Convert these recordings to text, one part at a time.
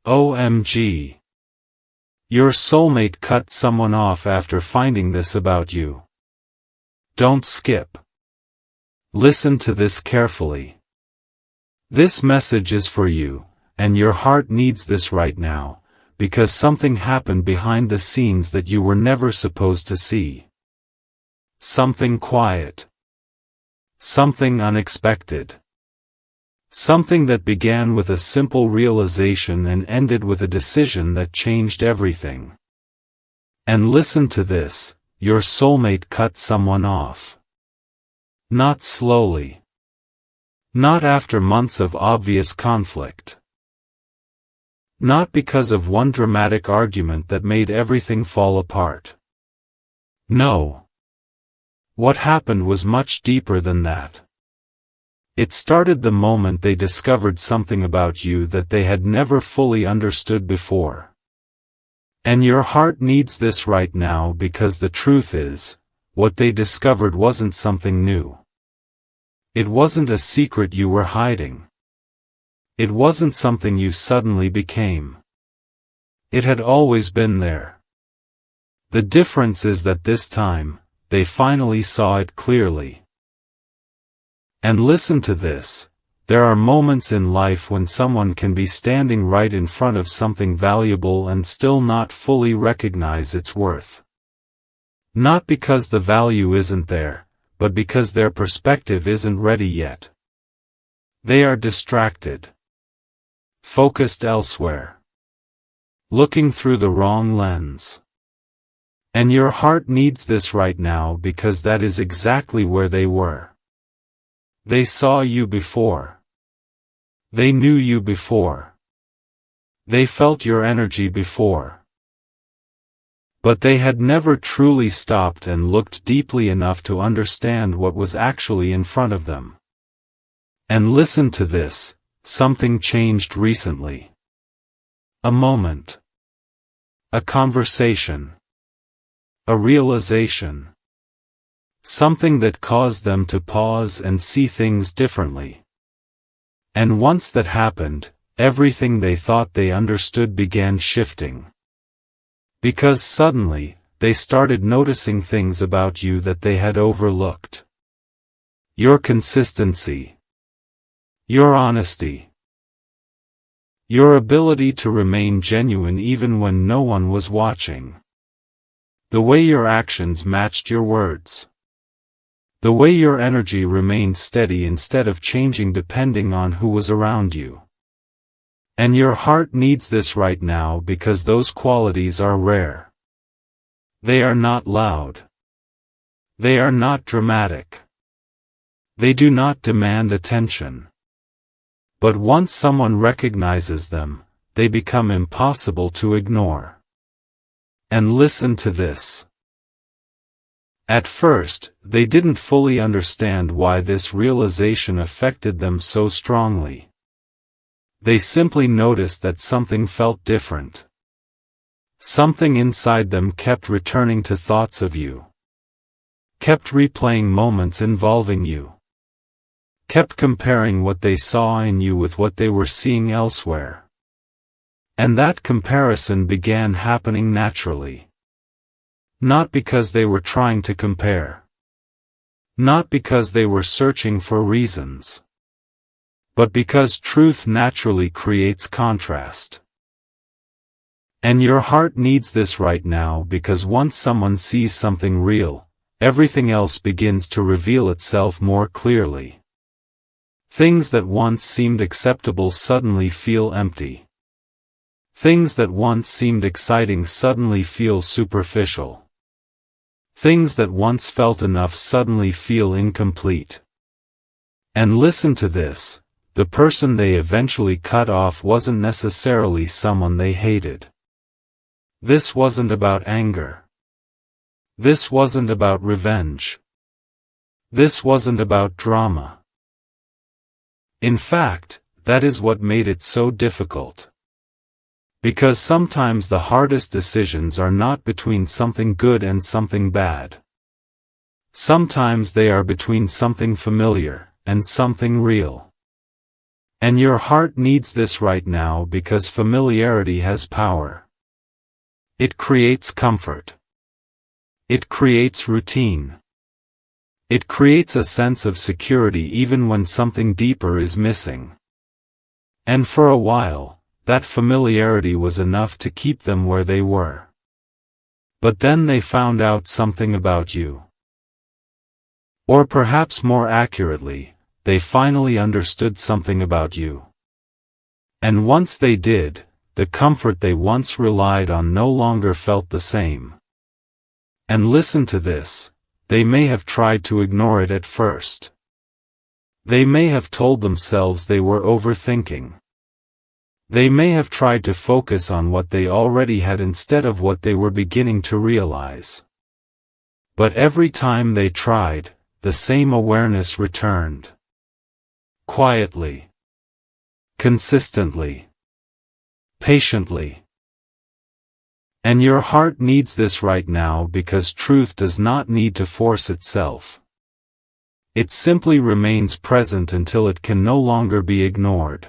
OMG. Your soulmate cut someone off after finding this about you. Don't skip. Listen to this carefully. This message is for you, and your heart needs this right now, because something happened behind the scenes that you were never supposed to see. Something quiet. Something unexpected. Something that began with a simple realization and ended with a decision that changed everything. And listen to this, your soulmate cut someone off. Not slowly. Not after months of obvious conflict. Not because of one dramatic argument that made everything fall apart. No. What happened was much deeper than that. It started the moment they discovered something about you that they had never fully understood before. And your heart needs this right now because the truth is, what they discovered wasn't something new. It wasn't a secret you were hiding. It wasn't something you suddenly became. It had always been there. The difference is that this time, they finally saw it clearly. And listen to this, there are moments in life when someone can be standing right in front of something valuable and still not fully recognize its worth. Not because the value isn't there, but because their perspective isn't ready yet. They are distracted. Focused elsewhere. Looking through the wrong lens. And your heart needs this right now because that is exactly where they were. They saw you before. They knew you before. They felt your energy before. But they had never truly stopped and looked deeply enough to understand what was actually in front of them. And listen to this, something changed recently. A moment. A conversation. A realization. Something that caused them to pause and see things differently. And once that happened, everything they thought they understood began shifting. Because suddenly, they started noticing things about you that they had overlooked. Your consistency. Your honesty. Your ability to remain genuine even when no one was watching. The way your actions matched your words. The way your energy remained steady instead of changing depending on who was around you. And your heart needs this right now because those qualities are rare. They are not loud. They are not dramatic. They do not demand attention. But once someone recognizes them, they become impossible to ignore. And listen to this. At first, they didn't fully understand why this realization affected them so strongly. They simply noticed that something felt different. Something inside them kept returning to thoughts of you. Kept replaying moments involving you. Kept comparing what they saw in you with what they were seeing elsewhere. And that comparison began happening naturally. Not because they were trying to compare. Not because they were searching for reasons. But because truth naturally creates contrast. And your heart needs this right now because once someone sees something real, everything else begins to reveal itself more clearly. Things that once seemed acceptable suddenly feel empty. Things that once seemed exciting suddenly feel superficial. Things that once felt enough suddenly feel incomplete. And listen to this. The person they eventually cut off wasn't necessarily someone they hated. This wasn't about anger. This wasn't about revenge. This wasn't about drama. In fact, that is what made it so difficult. Because sometimes the hardest decisions are not between something good and something bad. Sometimes they are between something familiar and something real. And your heart needs this right now because familiarity has power. It creates comfort. It creates routine. It creates a sense of security even when something deeper is missing. And for a while, that familiarity was enough to keep them where they were. But then they found out something about you. Or perhaps more accurately, they finally understood something about you. And once they did, the comfort they once relied on no longer felt the same. And listen to this, they may have tried to ignore it at first. They may have told themselves they were overthinking. They may have tried to focus on what they already had instead of what they were beginning to realize. But every time they tried, the same awareness returned. Quietly. Consistently. Patiently. And your heart needs this right now because truth does not need to force itself. It simply remains present until it can no longer be ignored.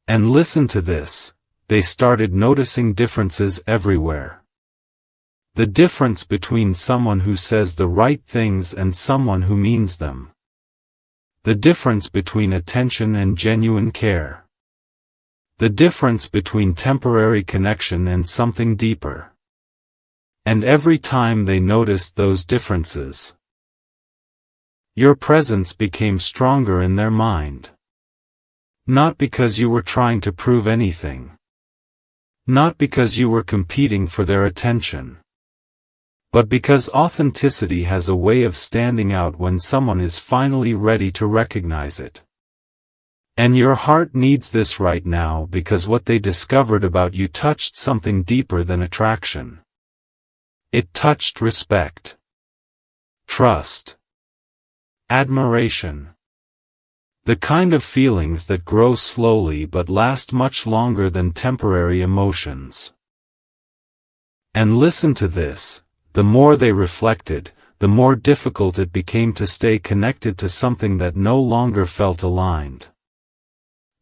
And listen to this, they started noticing differences everywhere. The difference between someone who says the right things and someone who means them. The difference between attention and genuine care. The difference between temporary connection and something deeper. And every time they noticed those differences, your presence became stronger in their mind. Not because you were trying to prove anything. Not because you were competing for their attention. But because authenticity has a way of standing out when someone is finally ready to recognize it. And your heart needs this right now because what they discovered about you touched something deeper than attraction. It touched respect. Trust. Admiration. The kind of feelings that grow slowly but last much longer than temporary emotions. And listen to this, the more they reflected, the more difficult it became to stay connected to something that no longer felt aligned.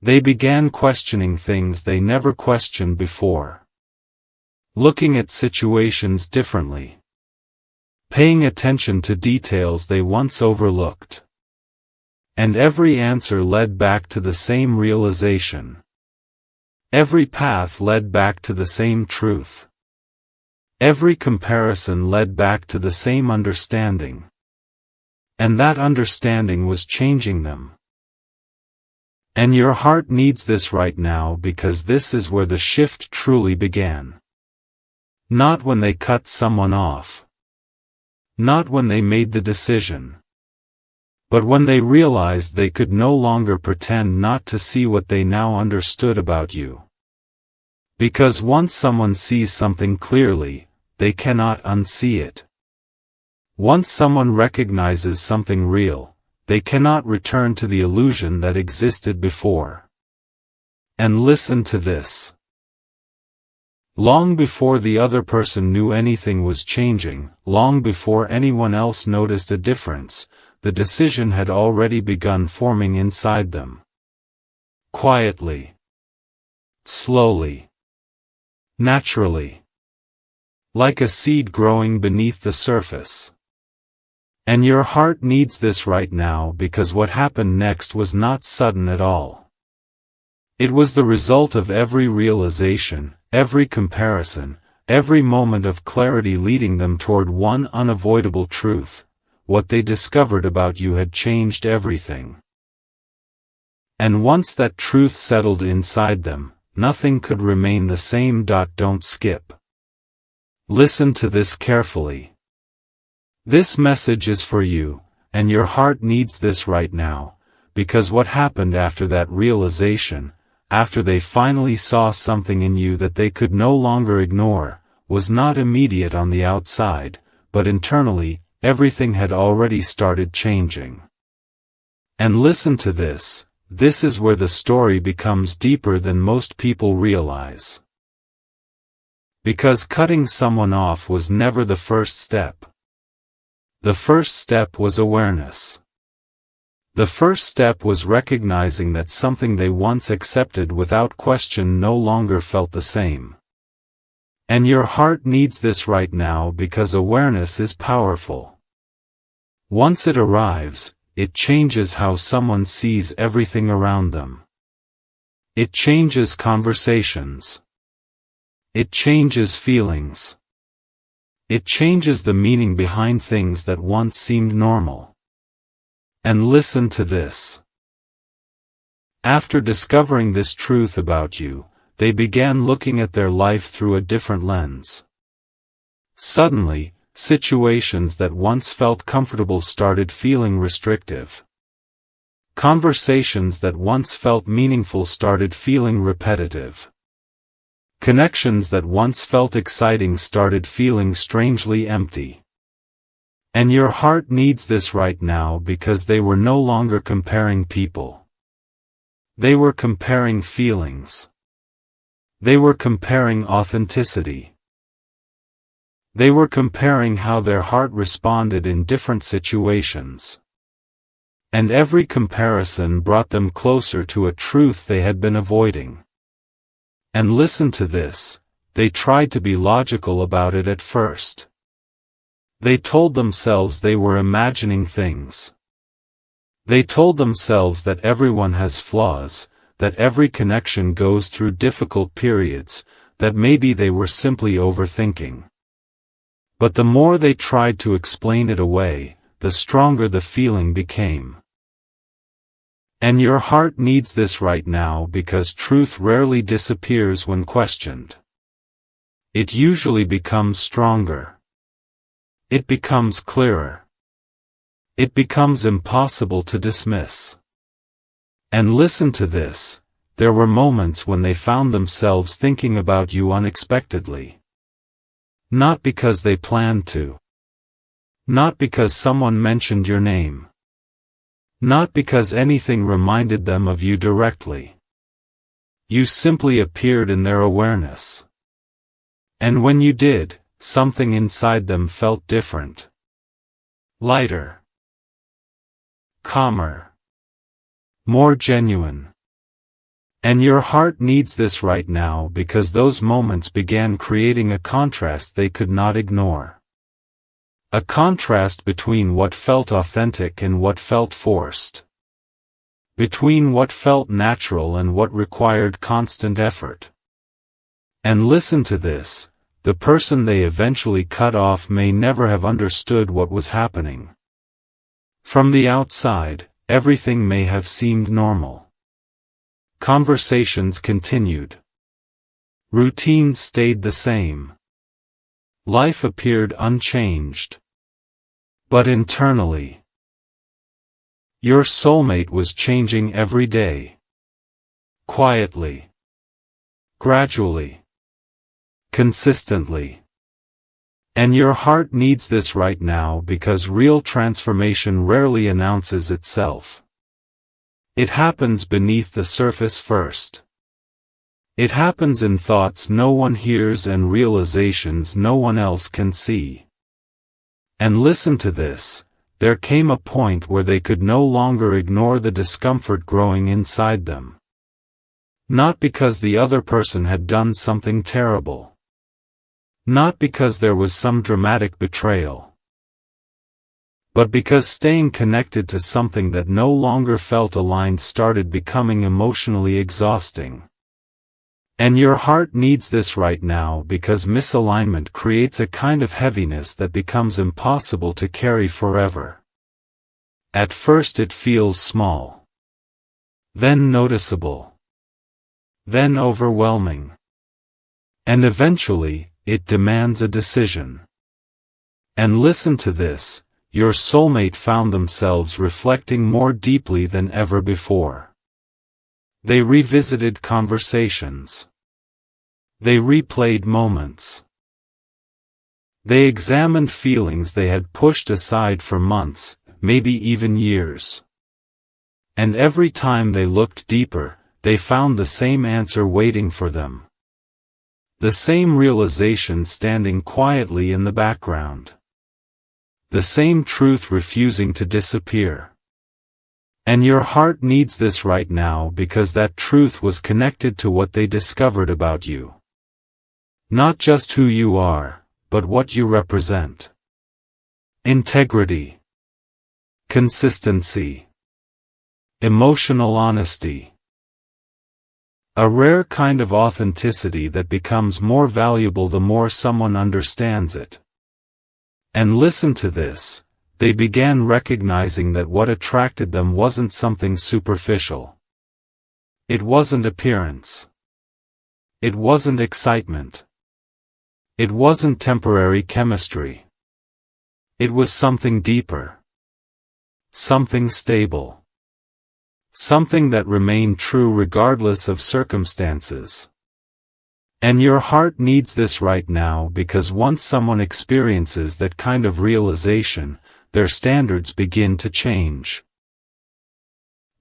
They began questioning things they never questioned before. Looking at situations differently. Paying attention to details they once overlooked. And every answer led back to the same realization. Every path led back to the same truth. Every comparison led back to the same understanding. And that understanding was changing them. And your heart needs this right now because this is where the shift truly began. Not when they cut someone off. Not when they made the decision. But when they realized they could no longer pretend not to see what they now understood about you. Because once someone sees something clearly, they cannot unsee it. Once someone recognizes something real, they cannot return to the illusion that existed before. And listen to this. Long before the other person knew anything was changing, long before anyone else noticed a difference, the decision had already begun forming inside them. Quietly. Slowly. Naturally. Like a seed growing beneath the surface. And your heart needs this right now because what happened next was not sudden at all. It was the result of every realization, every comparison, every moment of clarity leading them toward one unavoidable truth. What they discovered about you had changed everything. And once that truth settled inside them, nothing could remain the same. Don't skip. Listen to this carefully. This message is for you, and your heart needs this right now, because what happened after that realization, after they finally saw something in you that they could no longer ignore, was not immediate on the outside, but internally, everything had already started changing. And listen to this, this is where the story becomes deeper than most people realize. Because cutting someone off was never the first step. The first step was awareness. The first step was recognizing that something they once accepted without question no longer felt the same. And your heart needs this right now because awareness is powerful. Once it arrives, it changes how someone sees everything around them. It changes conversations. It changes feelings. It changes the meaning behind things that once seemed normal. And listen to this. After discovering this truth about you, they began looking at their life through a different lens. Suddenly, situations that once felt comfortable started feeling restrictive. Conversations that once felt meaningful started feeling repetitive. Connections that once felt exciting started feeling strangely empty. And your heart needs this right now because they were no longer comparing people. They were comparing feelings. They were comparing authenticity. They were comparing how their heart responded in different situations. And every comparison brought them closer to a truth they had been avoiding. And listen to this, they tried to be logical about it at first. They told themselves they were imagining things. They told themselves that everyone has flaws, that every connection goes through difficult periods, that maybe they were simply overthinking. But the more they tried to explain it away, the stronger the feeling became. And your heart needs this right now because truth rarely disappears when questioned. It usually becomes stronger. It becomes clearer. It becomes impossible to dismiss. And listen to this, there were moments when they found themselves thinking about you unexpectedly. Not because they planned to. Not because someone mentioned your name. Not because anything reminded them of you directly. You simply appeared in their awareness. And when you did, something inside them felt different. Lighter. Calmer. More genuine. And your heart needs this right now because those moments began creating a contrast they could not ignore. A contrast between what felt authentic and what felt forced. Between what felt natural and what required constant effort. And listen to this, the person they eventually cut off may never have understood what was happening. From the outside, everything may have seemed normal. Conversations continued. Routines stayed the same. Life appeared unchanged. But internally, your soulmate was changing every day. Quietly. Gradually. Consistently. And your heart needs this right now because real transformation rarely announces itself. It happens beneath the surface first. It happens in thoughts no one hears and realizations no one else can see. And listen to this, there came a point where they could no longer ignore the discomfort growing inside them. Not because the other person had done something terrible. Not because there was some dramatic betrayal. But because staying connected to something that no longer felt aligned started becoming emotionally exhausting. And your heart needs this right now because misalignment creates a kind of heaviness that becomes impossible to carry forever. At first it feels small. Then noticeable. Then overwhelming. And eventually, it demands a decision. And listen to this, your soulmate found themselves reflecting more deeply than ever before. They revisited conversations. They replayed moments. They examined feelings they had pushed aside for months, maybe even years. And every time they looked deeper, they found the same answer waiting for them. The same realization standing quietly in the background. The same truth refusing to disappear. And your heart needs this right now because that truth was connected to what they discovered about you. Not just who you are, but what you represent. Integrity. Consistency. Emotional honesty. A rare kind of authenticity that becomes more valuable the more someone understands it. And listen to this, they began recognizing that what attracted them wasn't something superficial. It wasn't appearance. It wasn't excitement. It wasn't temporary chemistry. It was something deeper. Something stable. Something that remained true regardless of circumstances. And your heart needs this right now because once someone experiences that kind of realization, their standards begin to change.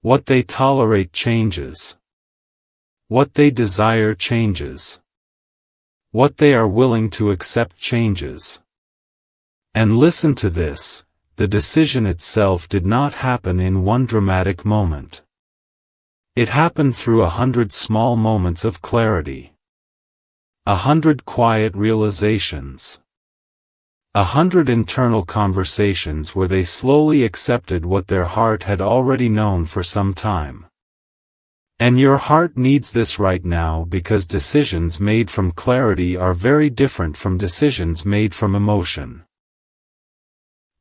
What they tolerate changes. What they desire changes. What they are willing to accept changes. And listen to this, the decision itself did not happen in one dramatic moment. It happened through 100 small moments of clarity. 100 quiet realizations. 100 internal conversations where they slowly accepted what their heart had already known for some time. And your heart needs this right now because decisions made from clarity are very different from decisions made from emotion.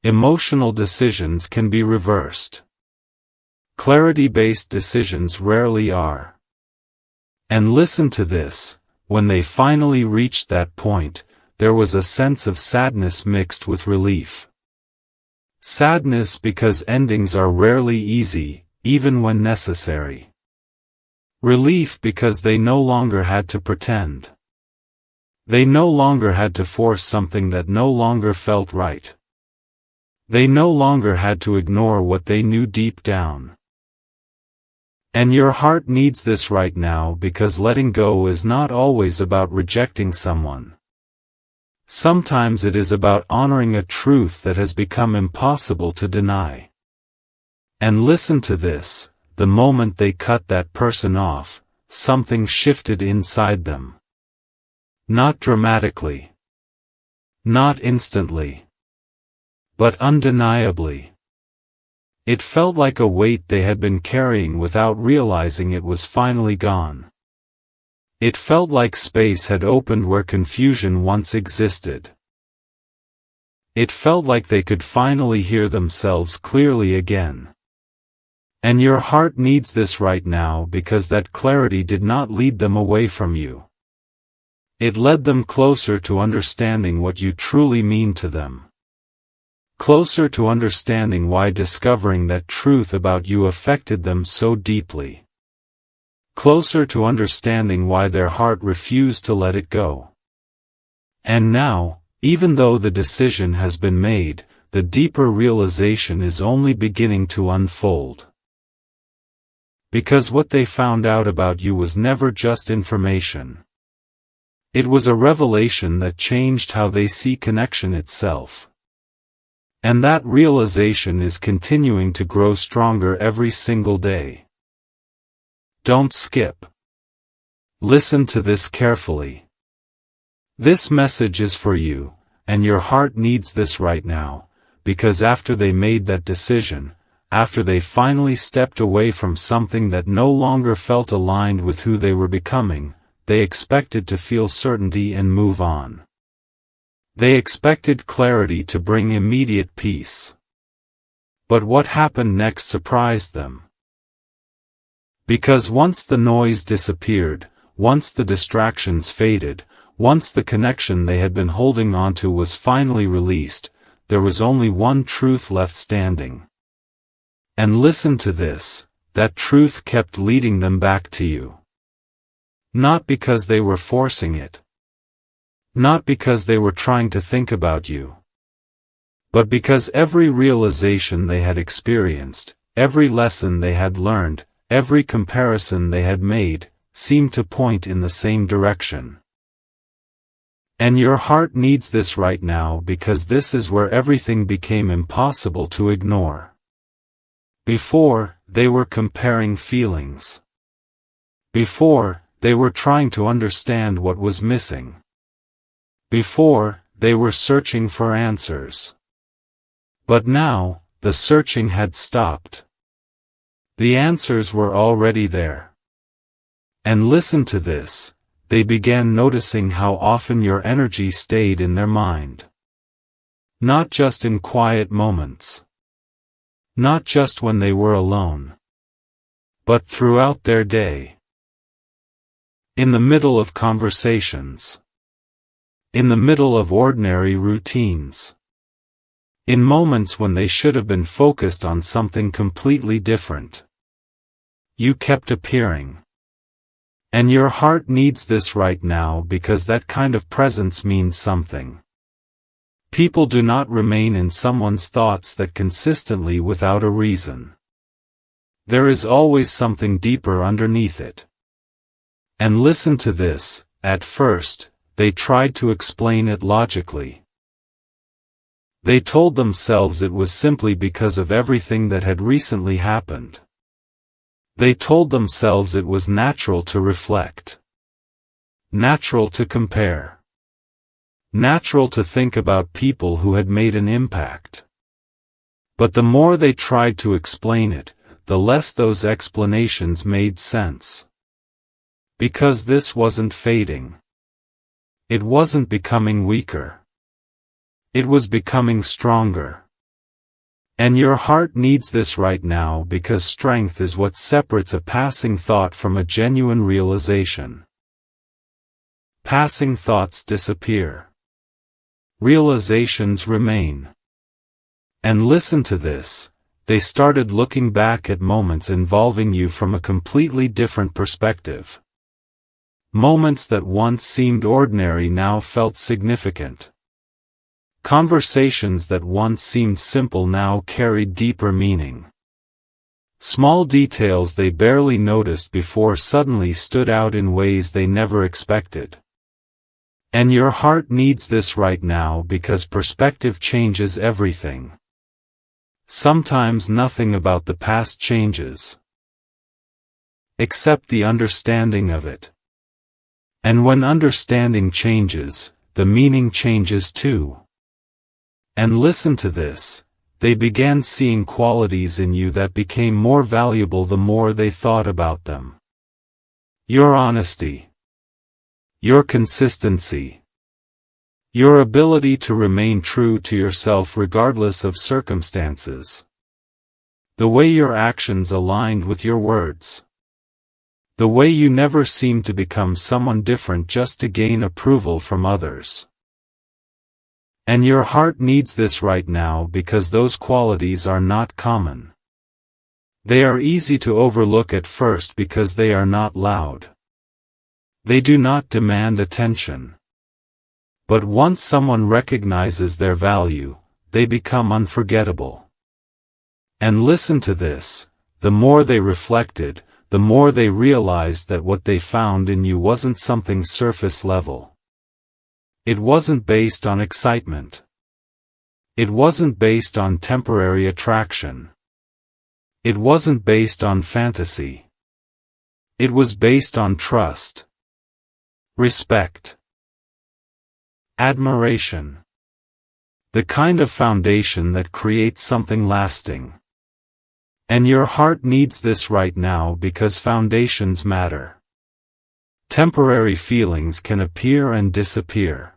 Emotional decisions can be reversed. Clarity-based decisions rarely are. And listen to this, when they finally reached that point, there was a sense of sadness mixed with relief. Sadness because endings are rarely easy, even when necessary. Relief because they no longer had to pretend. They no longer had to force something that no longer felt right. They no longer had to ignore what they knew deep down. And your heart needs this right now because letting go is not always about rejecting someone. Sometimes it is about honoring a truth that has become impossible to deny. And listen to this, the moment they cut that person off, something shifted inside them. Not dramatically. Not instantly. But undeniably. It felt like a weight they had been carrying without realizing it was finally gone. It felt like space had opened where confusion once existed. It felt like they could finally hear themselves clearly again. And your heart needs this right now because that clarity did not lead them away from you. It led them closer to understanding what you truly mean to them. Closer to understanding why discovering that truth about you affected them so deeply. Closer to understanding why their heart refused to let it go. And now, even though the decision has been made, the deeper realization is only beginning to unfold. Because what they found out about you was never just information. It was a revelation that changed how they see connection itself. And that realization is continuing to grow stronger every single day. Don't skip. Listen to this carefully. This message is for you, and your heart needs this right now, because after they made that decision, after they finally stepped away from something that no longer felt aligned with who they were becoming, they expected to feel certainty and move on. They expected clarity to bring immediate peace. But what happened next surprised them. Because once the noise disappeared, once the distractions faded, once the connection they had been holding onto was finally released, there was only one truth left standing. And listen to this, that truth kept leading them back to you. Not because they were forcing it. Not because they were trying to think about you. But because every realization they had experienced, every lesson they had learned, every comparison they had made, seemed to point in the same direction. And your heart needs this right now because this is where everything became impossible to ignore. Before, they were comparing feelings. Before, they were trying to understand what was missing. Before, they were searching for answers. But now, the searching had stopped. The answers were already there. And listen to this, they began noticing how often your energy stayed in their mind. Not just in quiet moments. Not just when they were alone. But throughout their day. In the middle of conversations. In the middle of ordinary routines. In moments when they should have been focused on something completely different. You kept appearing. And your heart needs this right now because that kind of presence means something. People do not remain in someone's thoughts that consistently without a reason. There is always something deeper underneath it. And listen to this, at first, they tried to explain it logically. They told themselves it was simply because of everything that had recently happened. They told themselves it was natural to reflect. Natural to compare. Natural to think about people who had made an impact. But the more they tried to explain it, the less those explanations made sense. Because this wasn't fading. It wasn't becoming weaker. It was becoming stronger. And your heart needs this right now because strength is what separates a passing thought from a genuine realization. Passing thoughts disappear. Realizations remain. And listen to this, they started looking back at moments involving you from a completely different perspective. Moments that once seemed ordinary now felt significant. Conversations that once seemed simple now carried deeper meaning. Small details they barely noticed before suddenly stood out in ways they never expected. And your heart needs this right now because perspective changes everything. Sometimes nothing about the past changes. Except the understanding of it. And when understanding changes, the meaning changes too. And listen to this, they began seeing qualities in you that became more valuable the more they thought about them. Your honesty. Your consistency. Your ability to remain true to yourself regardless of circumstances. The way your actions aligned with your words. The way you never seemed to become someone different just to gain approval from others. And your heart needs this right now because those qualities are not common. They are easy to overlook at first because they are not loud. They do not demand attention. But once someone recognizes their value, they become unforgettable. And listen to this, the more they reflected, the more they realized that what they found in you wasn't something surface level. It wasn't based on excitement. It wasn't based on temporary attraction. It wasn't based on fantasy. It was based on trust. Respect. Admiration. The kind of foundation that creates something lasting. And your heart needs this right now because foundations matter. Temporary feelings can appear and disappear.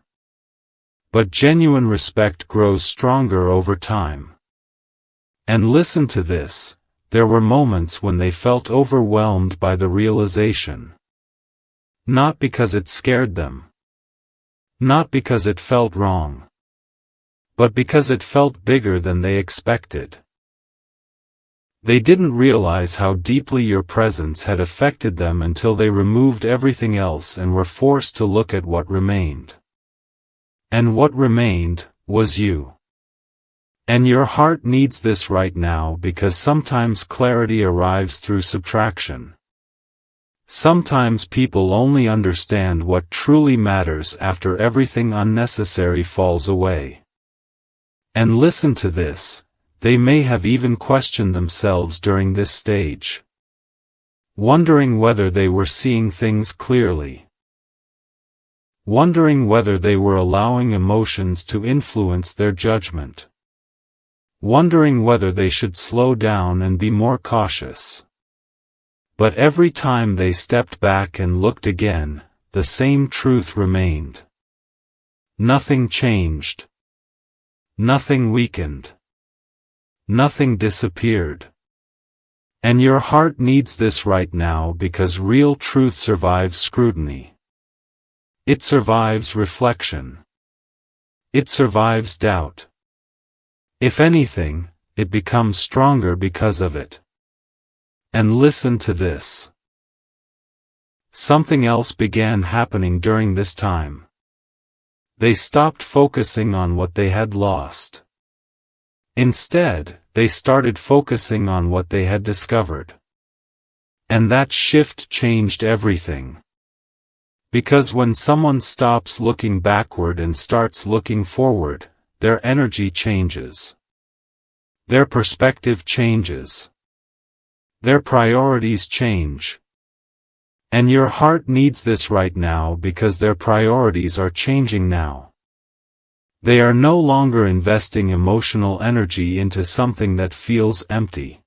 But genuine respect grows stronger over time. And listen to this, there were moments when they felt overwhelmed by the realization. Not because it scared them. Not because it felt wrong. But because it felt bigger than they expected. They didn't realize how deeply your presence had affected them until they removed everything else and were forced to look at what remained. And what remained, was you. And your heart needs this right now because sometimes clarity arrives through subtraction. Sometimes people only understand what truly matters after everything unnecessary falls away. And listen to this, They may have even questioned themselves during this stage, wondering whether they were seeing things clearly, wondering whether they were allowing emotions to influence their judgment, wondering whether they should slow down and be more cautious. But every time they stepped back and looked again, the same truth remained. Nothing changed. Nothing weakened. Nothing disappeared. And your heart needs this right now because real truth survives scrutiny. It survives reflection. It survives doubt. If anything, it becomes stronger because of it. And listen to this. Something else began happening during this time. They stopped focusing on what they had lost. Instead, they started focusing on what they had discovered. And that shift changed everything. Because when someone stops looking backward and starts looking forward, their energy changes. Their perspective changes. Their priorities change. And your heart needs this right now because their priorities are changing now. They are no longer investing emotional energy into something that feels empty.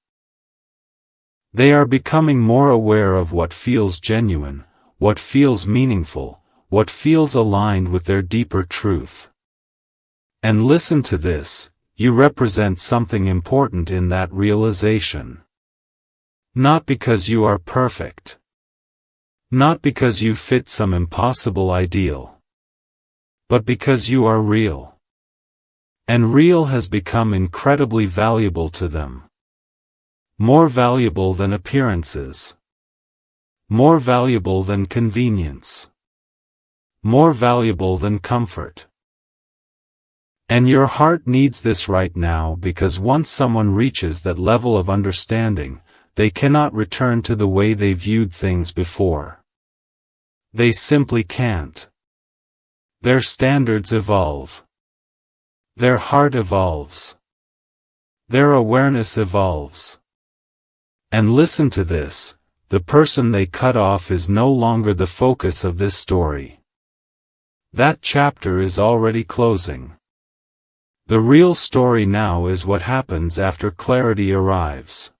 They are becoming more aware of what feels genuine, what feels meaningful, what feels aligned with their deeper truth. And listen to this, you represent something important in that realization. Not because you are perfect. Not because you fit some impossible ideal. But because you are real. And real has become incredibly valuable to them. More valuable than appearances. More valuable than convenience. More valuable than comfort. And your heart needs this right now because once someone reaches that level of understanding, they cannot return to the way they viewed things before. They simply can't. Their standards evolve. Their heart evolves. Their awareness evolves. And listen to this, the person they cut off is no longer the focus of this story. That chapter is already closing. The real story now is what happens after clarity arrives.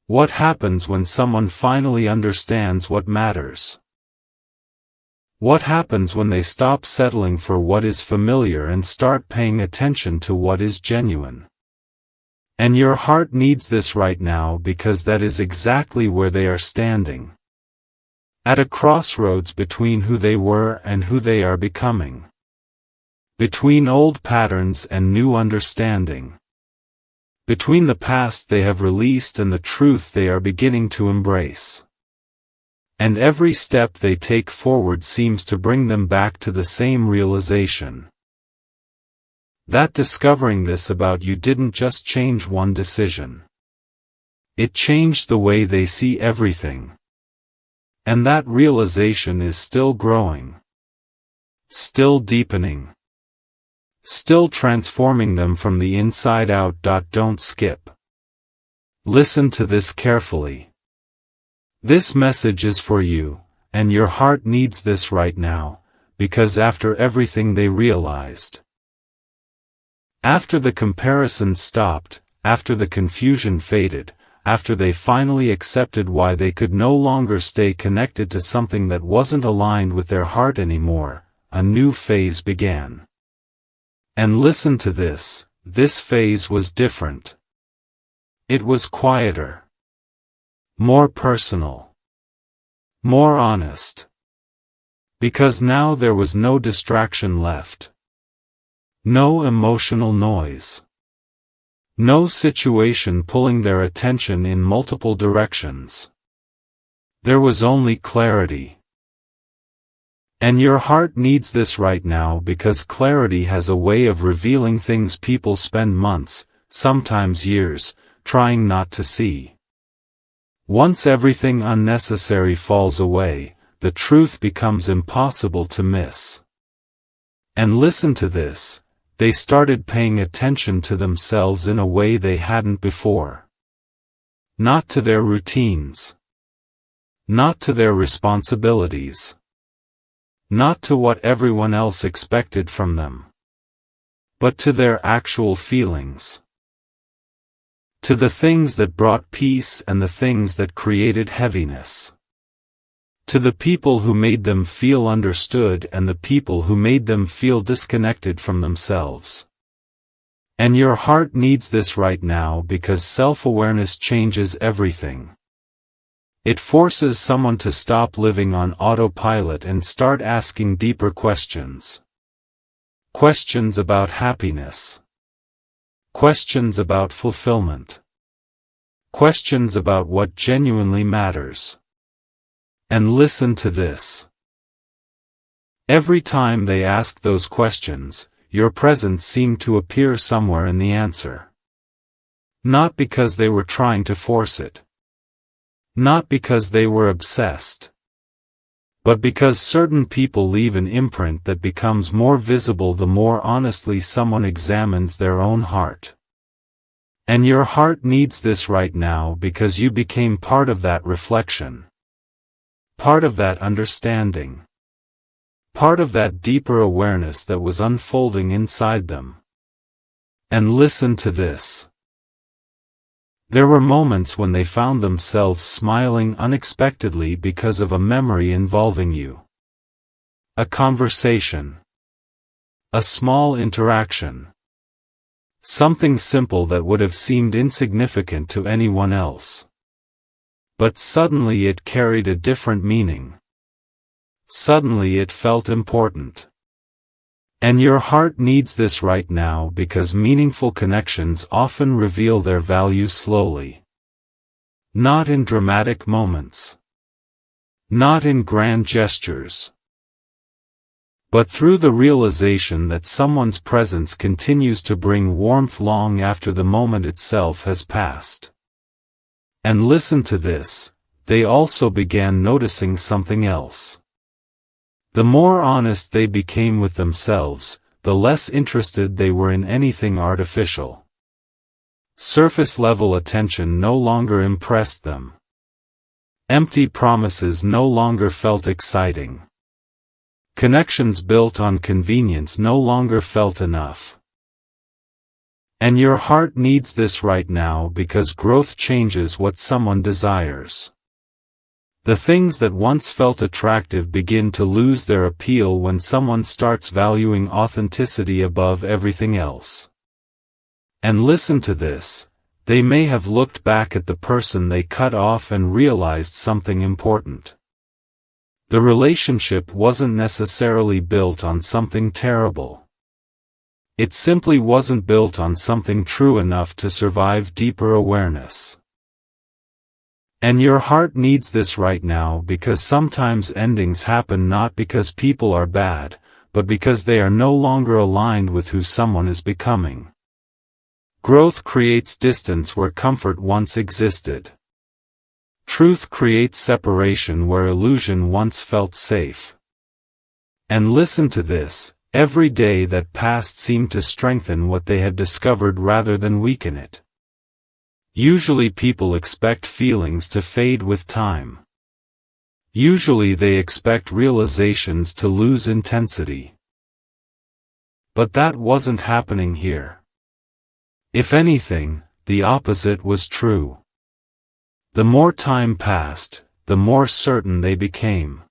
What happens when someone finally understands what matters? What happens when they stop settling for what is familiar and start paying attention to what is genuine? And your heart needs this right now because that is exactly where they are standing. At a crossroads between who they were and who they are becoming. Between old patterns and new understanding. Between the past they have released and the truth they are beginning to embrace. And every step they take forward seems to bring them back to the same realization. That discovering this about you didn't just change one decision. It changed the way they see everything. And that realization is still growing. Still deepening. Still transforming them from the inside out. Don't skip. Listen to this carefully. This message is for you, and your heart needs this right now, because after everything they realized. After the comparisons stopped, after the confusion faded, after they finally accepted why they could no longer stay connected to something that wasn't aligned with their heart anymore, a new phase began. And listen to this phase was different. It was quieter. More personal. More honest. Because now there was no distraction left. No emotional noise. No situation pulling their attention in multiple directions. There was only clarity. And your heart needs this right now because clarity has a way of revealing things people spend months, sometimes years, trying not to see. Once everything unnecessary falls away, the truth becomes impossible to miss. And listen to this, they started paying attention to themselves in a way they hadn't before. Not to their routines. Not to their responsibilities. Not to what everyone else expected from them. But to their actual feelings. To the things that brought peace and the things that created heaviness. To the people who made them feel understood and the people who made them feel disconnected from themselves. And your heart needs this right now because self-awareness changes everything. It forces someone to stop living on autopilot and start asking deeper questions. Questions about happiness. Questions about fulfillment. Questions about what genuinely matters. And listen to this. Every time they ask those questions, your presence seemed to appear somewhere in the answer. Not because they were trying to force it. Not because they were obsessed. But because certain people leave an imprint that becomes more visible the more honestly someone examines their own heart. And your heart needs this right now because you became part of that reflection. Part of that understanding. Part of that deeper awareness that was unfolding inside them. And listen to this. There were moments when they found themselves smiling unexpectedly because of a memory involving you. A conversation. A small interaction. Something simple that would have seemed insignificant to anyone else. But suddenly it carried a different meaning. Suddenly it felt important. And your heart needs this right now because meaningful connections often reveal their value slowly. Not in dramatic moments. Not in grand gestures. But through the realization that someone's presence continues to bring warmth long after the moment itself has passed. And listen to this, they also began noticing something else. The more honest they became with themselves, the less interested they were in anything artificial. Surface-level attention no longer impressed them. Empty promises no longer felt exciting. Connections built on convenience no longer felt enough. And your heart needs this right now because growth changes what someone desires. The things that once felt attractive begin to lose their appeal when someone starts valuing authenticity above everything else. And listen to this, they may have looked back at the person they cut off and realized something important. The relationship wasn't necessarily built on something terrible. It simply wasn't built on something true enough to survive deeper awareness. And your heart needs this right now because sometimes endings happen not because people are bad, but because they are no longer aligned with who someone is becoming. Growth creates distance where comfort once existed. Truth creates separation where illusion once felt safe. And listen to this. Every day that passed seemed to strengthen what they had discovered rather than weaken it. Usually people expect feelings to fade with time. Usually they expect realizations to lose intensity. But that wasn't happening here. If anything, the opposite was true. The more time passed, the more certain they became.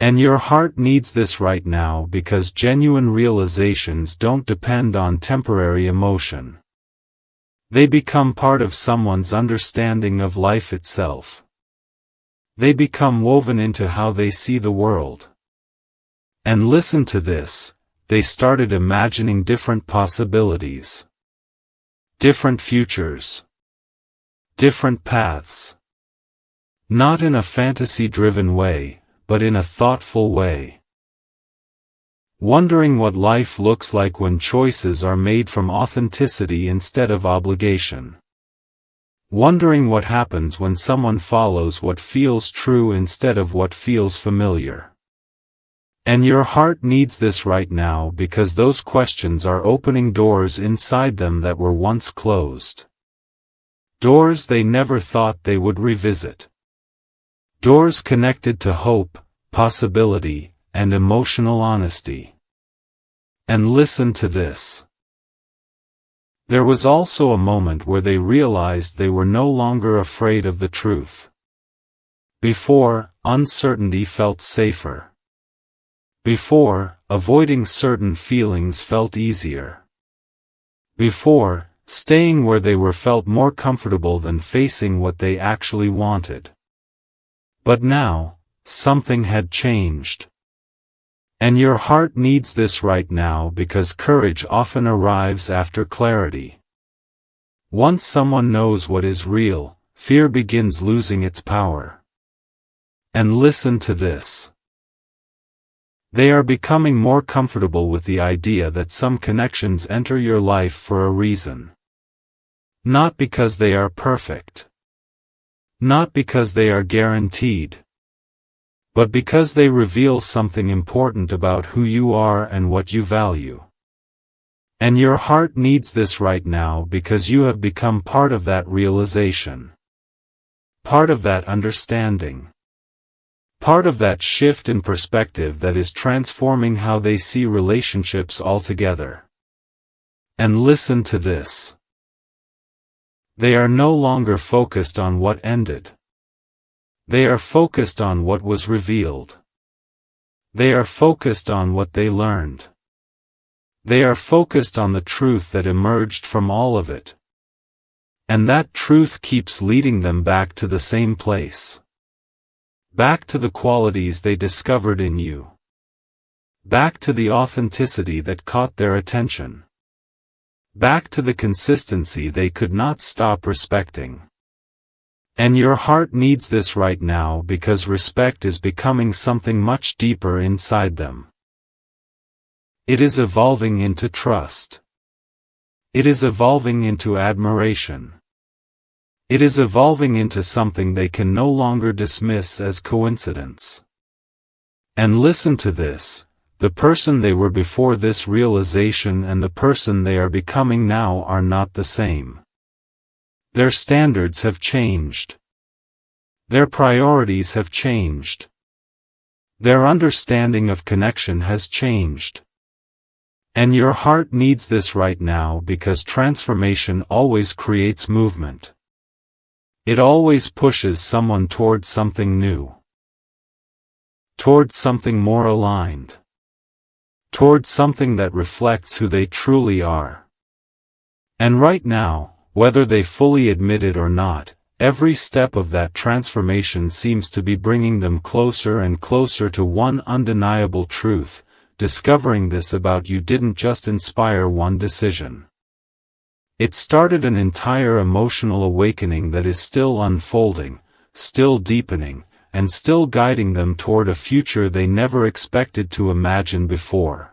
And your heart needs this right now because genuine realizations don't depend on temporary emotion. They become part of someone's understanding of life itself. They become woven into how they see the world. And listen to this, they started imagining different possibilities. Different futures. Different paths. Not in a fantasy-driven way, but in a thoughtful way. Wondering what life looks like when choices are made from authenticity instead of obligation. Wondering what happens when someone follows what feels true instead of what feels familiar. And your heart needs this right now because those questions are opening doors inside them that were once closed. Doors they never thought they would revisit. Doors connected to hope, possibility, and emotional honesty. And listen to this. There was also a moment where they realized they were no longer afraid of the truth. Before, uncertainty felt safer. Before, avoiding certain feelings felt easier. Before, staying where they were felt more comfortable than facing what they actually wanted. But now, something had changed. And your heart needs this right now because courage often arrives after clarity. Once someone knows what is real, fear begins losing its power. And listen to this. They are becoming more comfortable with the idea that some connections enter your life for a reason. Not because they are perfect. Not because they are guaranteed. But because they reveal something important about who you are and what you value. And your heart needs this right now because you have become part of that realization. Part of that understanding. Part of that shift in perspective that is transforming how they see relationships altogether. And listen to this. They are no longer focused on what ended. They are focused on what was revealed. They are focused on what they learned. They are focused on the truth that emerged from all of it. And that truth keeps leading them back to the same place. Back to the qualities they discovered in you. Back to the authenticity that caught their attention. Back to the consistency they could not stop respecting. And your heart needs this right now because respect is becoming something much deeper inside them. It is evolving into trust. It is evolving into admiration. It is evolving into something they can no longer dismiss as coincidence. And listen to this, the person they were before this realization and the person they are becoming now are not the same. Their standards have changed. Their priorities have changed. Their understanding of connection has changed. And your heart needs this right now because transformation always creates movement. It always pushes someone toward something new. Toward something more aligned. Toward something that reflects who they truly are. And right now, whether they fully admit it or not, every step of that transformation seems to be bringing them closer and closer to one undeniable truth. Discovering this about you didn't just inspire one decision. It started an entire emotional awakening that is still unfolding, still deepening, and still guiding them toward a future they never expected to imagine before.